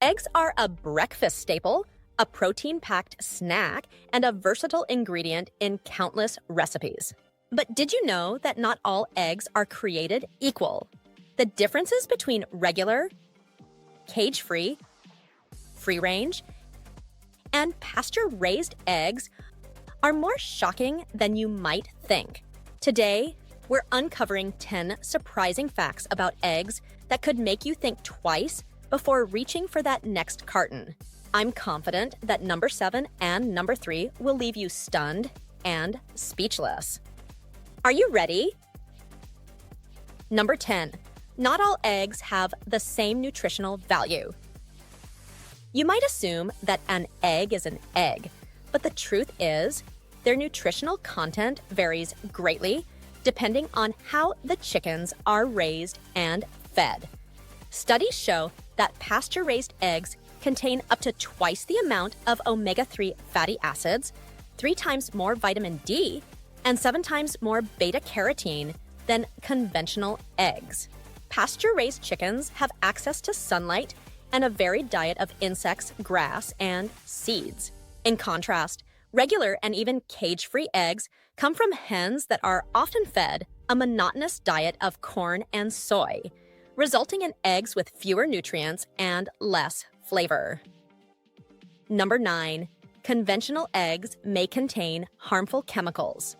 Eggs are a breakfast staple, a protein-packed snack, and a versatile ingredient in countless recipes. But did you know that not all eggs are created equal? The differences between regular, cage-free, free-range, and pasture-raised eggs are more shocking than you might think. Today, we're uncovering 10 surprising facts about eggs that could make you think twice before reaching for that next carton. I'm confident that number 7 and number 3 will leave you stunned and speechless. Are you ready? Number 10. Not all eggs have the same nutritional value. You might assume that an egg is an egg, but the truth is, their nutritional content varies greatly depending on how the chickens are raised and fed. Studies show that pasture-raised eggs contain up to twice the amount of omega-3 fatty acids, 3 times more vitamin D, and 7 times more beta-carotene than conventional eggs. Pasture-raised chickens have access to sunlight and a varied diet of insects, grass, and seeds. In contrast, regular and even cage-free eggs come from hens that are often fed a monotonous diet of corn and soy, resulting in eggs with fewer nutrients and less flavor. Number 9. Conventional eggs may contain harmful chemicals.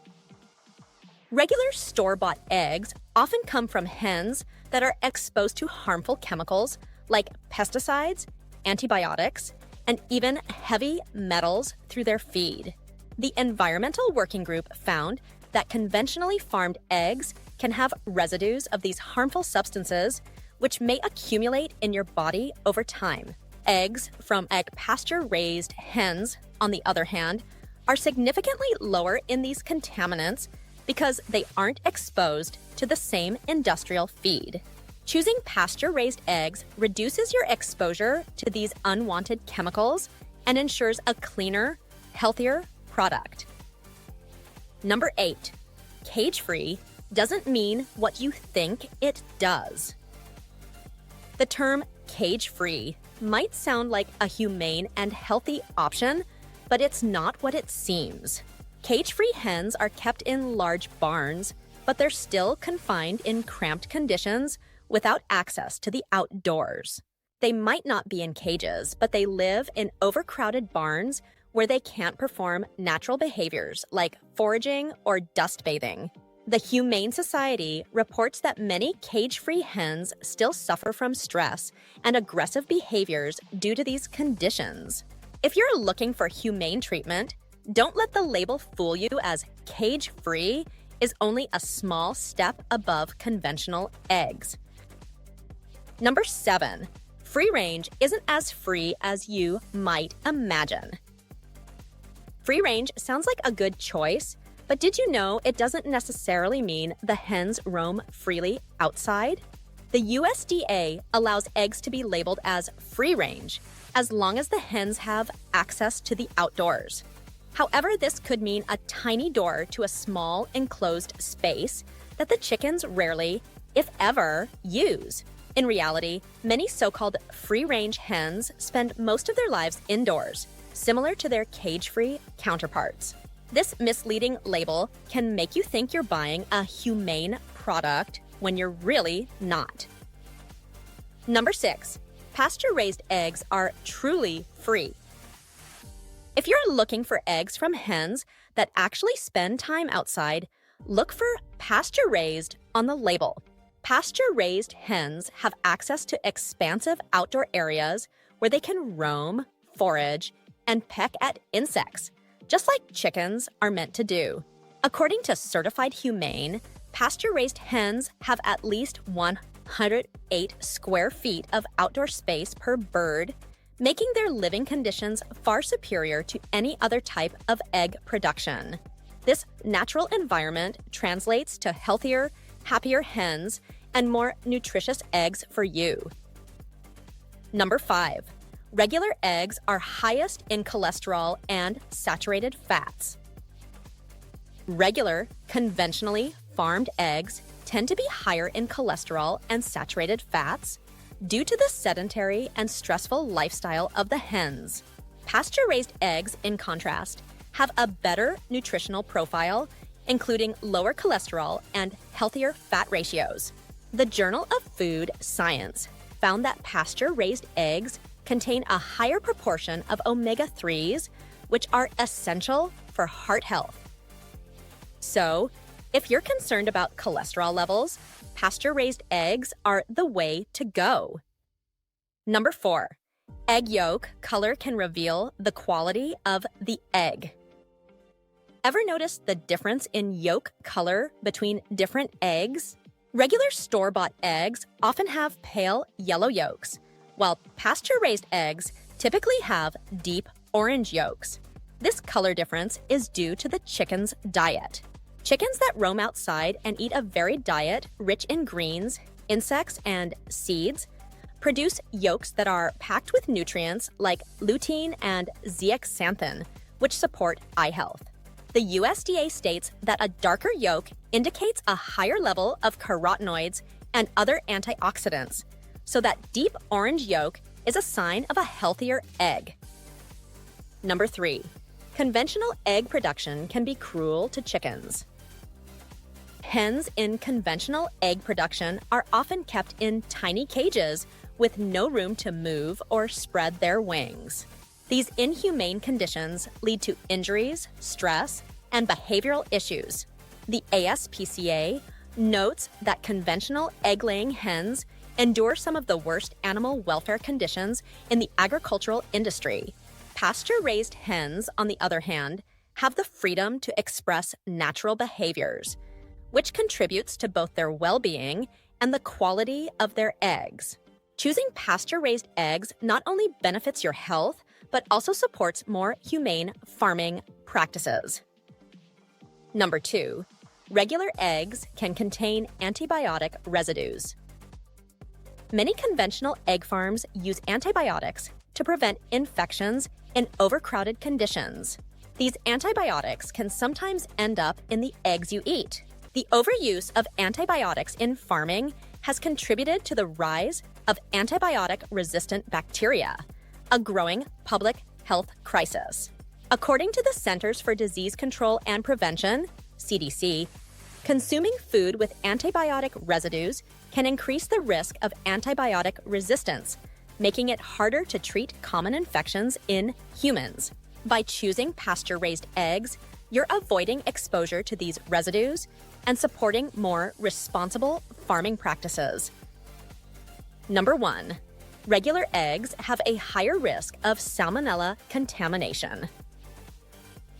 Regular store-bought eggs often come from hens that are exposed to harmful chemicals like pesticides, antibiotics, and even heavy metals through their feed. The Environmental Working Group found that conventionally farmed eggs can have residues of these harmful substances, which may accumulate in your body over time. Eggs from egg pasture-raised hens, on the other hand, are significantly lower in these contaminants because they aren't exposed to the same industrial feed. Choosing pasture-raised eggs reduces your exposure to these unwanted chemicals and ensures a cleaner, healthier product. Number 8. Cage-free doesn't mean what you think it does. The term cage-free might sound like a humane and healthy option, but it's not what it seems. Cage-free hens are kept in large barns, but they're still confined in cramped conditions without access to the outdoors. They might not be in cages, but they live in overcrowded barns where they can't perform natural behaviors like foraging or dust bathing. The Humane Society reports that many cage-free hens still suffer from stress and aggressive behaviors due to these conditions. If you're looking for humane treatment, don't let the label fool you, as cage-free is only a small step above conventional eggs. Number 7. Free range isn't as free as you might imagine. Free range sounds like a good choice, but did you know it doesn't necessarily mean the hens roam freely outside? The USDA allows eggs to be labeled as free range as long as the hens have access to the outdoors. However, this could mean a tiny door to a small enclosed space that the chickens rarely, if ever, use. In reality, many so-called free-range hens spend most of their lives indoors, similar to their cage-free counterparts. This misleading label can make you think you're buying a humane product when you're really not. Number 6. Pasture-raised eggs are truly free. If you're looking for eggs from hens that actually spend time outside, look for pasture-raised on the label. Pasture-raised hens have access to expansive outdoor areas where they can roam, forage, and peck at insects, just like chickens are meant to do. According to Certified Humane, pasture-raised hens have at least 108 square feet of outdoor space per bird, making their living conditions far superior to any other type of egg production. This natural environment translates to healthier, happier hens and more nutritious eggs for you. Number 5. Regular eggs are highest in cholesterol and saturated fats. Regular, conventionally farmed eggs tend to be higher in cholesterol and saturated fats due to the sedentary and stressful lifestyle of the hens. Pasture-raised eggs, in contrast, have a better nutritional profile, including lower cholesterol and healthier fat ratios. The Journal of Food Science found that pasture-raised eggs contain a higher proportion of omega-3s, which are essential for heart health. So, if you're concerned about cholesterol levels, pasture-raised eggs are the way to go. Number 4. Egg yolk color can reveal the quality of the egg. Ever notice the difference in yolk color between different eggs? Regular store-bought eggs often have pale yellow yolks, while pasture-raised eggs typically have deep orange yolks. This color difference is due to the chicken's diet. Chickens that roam outside and eat a varied diet rich in greens, insects, and seeds produce yolks that are packed with nutrients like lutein and zeaxanthin, which support eye health. The USDA states that a darker yolk indicates a higher level of carotenoids and other antioxidants, so that deep orange yolk is a sign of a healthier egg. Number 3. Conventional egg production can be cruel to chickens. Hens in conventional egg production are often kept in tiny cages with no room to move or spread their wings. These inhumane conditions lead to injuries, stress, and behavioral issues. The ASPCA notes that conventional egg-laying hens endure some of the worst animal welfare conditions in the agricultural industry. Pasture-raised hens, on the other hand, have the freedom to express natural behaviors, which contributes to both their well-being and the quality of their eggs. Choosing pasture-raised eggs not only benefits your health, but also supports more humane farming practices. Number 2. Regular eggs can contain antibiotic residues. Many conventional egg farms use antibiotics to prevent infections in overcrowded conditions. These antibiotics can sometimes end up in the eggs you eat. The overuse of antibiotics in farming has contributed to the rise of antibiotic-resistant bacteria, a growing public health crisis. According to the Centers for Disease Control and Prevention, CDC, consuming food with antibiotic residues can increase the risk of antibiotic resistance, making it harder to treat common infections in humans. By choosing pasture-raised eggs, you're avoiding exposure to these residues and supporting more responsible farming practices. Number 1. Regular eggs have a higher risk of salmonella contamination.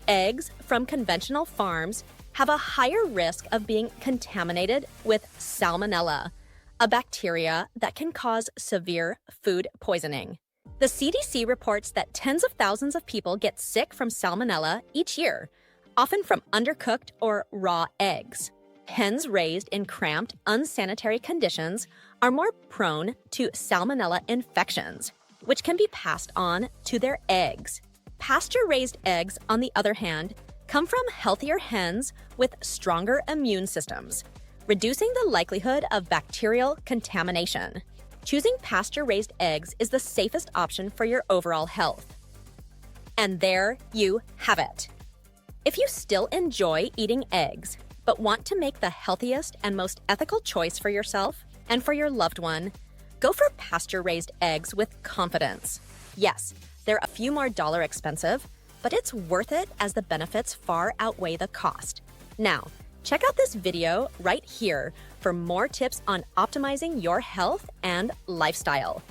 Eggs from conventional farms have a higher risk of being contaminated with salmonella, a bacteria that can cause severe food poisoning. The CDC reports that tens of thousands of people get sick from salmonella each year, often from undercooked or raw eggs. Hens raised in cramped, unsanitary conditions are more prone to salmonella infections, which can be passed on to their eggs. Pasture-raised eggs, on the other hand, come from healthier hens with stronger immune systems, reducing the likelihood of bacterial contamination. Choosing pasture-raised eggs is the safest option for your overall health. And there you have it. If you still enjoy eating eggs, but want to make the healthiest and most ethical choice for yourself and for your loved one, go for pasture-raised eggs with confidence. Yes, they're a few more dollar expensive, but it's worth it as the benefits far outweigh the cost. Now, check out this video right here for more tips on optimizing your health and lifestyle.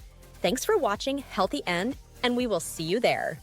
Thanks for watching Healthy End, and we will see you there.